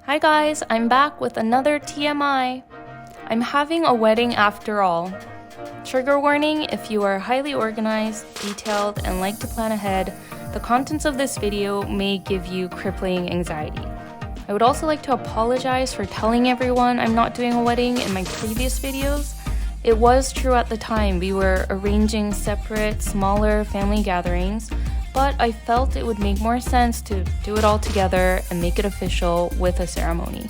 Hi guys, I'm back with another TMI. I'm having a wedding after all. Trigger warning, if you are highly organized, detailed, and like to plan ahead, the contents of this video may give you crippling anxiety. I would also like to apologize for telling everyone I'm not doing a wedding in my previous videos. It was true at the time. We were arranging separate, smaller family gatherings, but I felt it would make more sense to do it all together and make it official with a ceremony.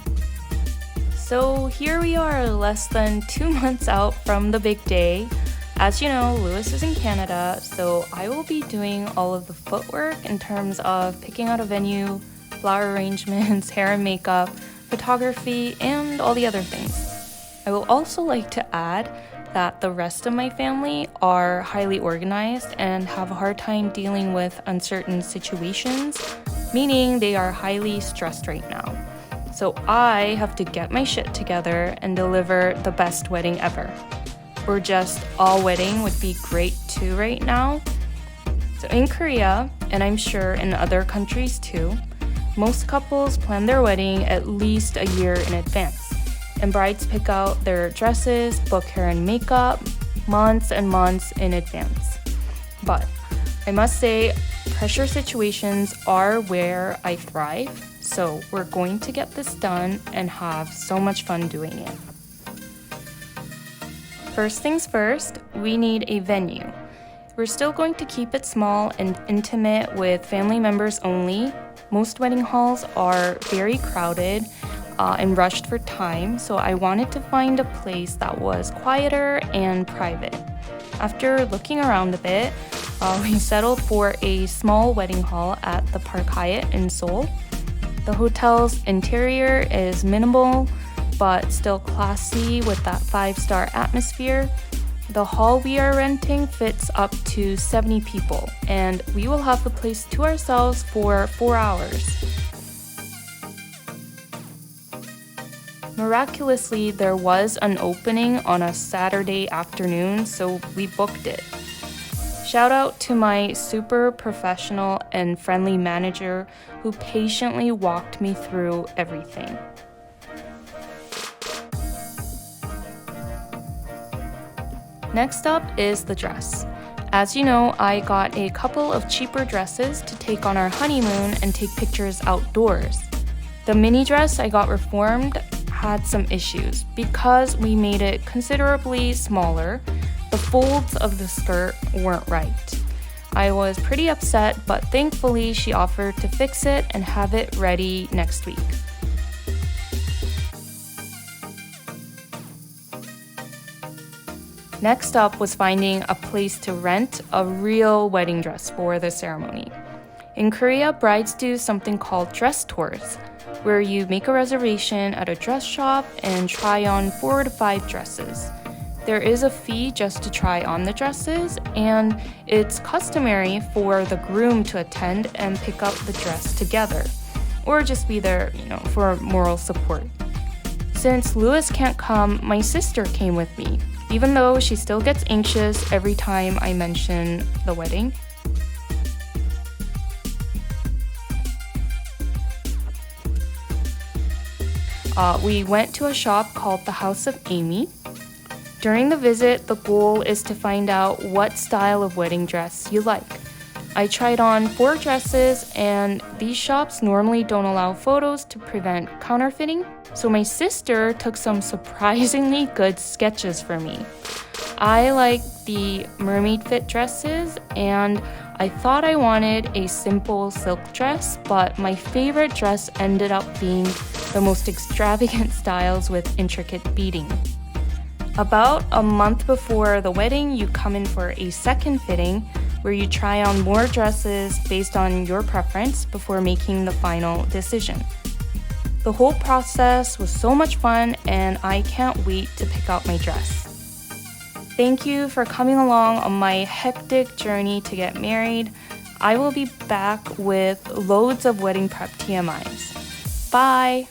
So here we are, less than 2 months out from the big day. As you know, Lewis is in Canada, so I will be doing all of the footwork in terms of picking out a venue, flower arrangements, hair and makeup, photography, and all the other things. I will also like to add that the rest of my family are highly organized and have a hard time dealing with uncertain situations, meaning they are highly stressed right now. So I have to get my shit together and deliver the best wedding ever. Or just all wedding would be great too right now. So in Korea, and I'm sure in other countries too, most couples plan their wedding at least a year in advance. And brides pick out their dresses, book hair and makeup months and months in advance. But I must say, pressure situations are where I thrive, so we're going to get this done and have so much fun doing it. First things first, we need a venue. We're still going to keep it small and intimate with family members only. Most wedding halls are very crowded and rushed for time, so I wanted to find a place that was quieter and private. After looking around a bit, we settled for a small wedding hall at the Park Hyatt in Seoul. The hotel's interior is minimal, but still classy with that 5-star atmosphere. The hall we are renting fits up to 70 people, and we will have the place to ourselves for 4 hours. Miraculously, there was an opening on a Saturday afternoon, so we booked it. Shout out to my super professional and friendly manager who patiently walked me through everything. Next up is the dress. As you know, I got a couple of cheaper dresses to take on our honeymoon and take pictures outdoors. The mini dress I got reformed had some issues. Because we made it considerably smaller, the folds of the skirt weren't right. I was pretty upset, but thankfully she offered to fix it and have it ready next week. Next up was finding a place to rent a real wedding dress for the ceremony. In Korea, brides do something called dress tours, where you make a reservation at a dress shop and try on 4 to 5 dresses. There is a fee just to try on the dresses, and it's customary for the groom to attend and pick out the dress together, or just be there, for moral support. Since Lewis can't come, my sister came with me, even though she still gets anxious every time I mention the wedding. We went to a shop called the House of Amy. During the visit, the goal is to find out what style of wedding dress you like. I tried on 4 dresses, and these shops normally don't allow photos to prevent counterfeiting, so my sister took some surprisingly good sketches for me. I like the mermaid fit dresses, and I thought I wanted a simple silk dress, but my favorite dress ended up being the most extravagant styles with intricate beading. About a month before the wedding, you come in for a second fitting where you try on more dresses based on your preference before making the final decision. The whole process was so much fun, and I can't wait to pick out my dress. Thank you for coming along on my hectic journey to get married. I will be back with loads of wedding prep TMIs. Bye!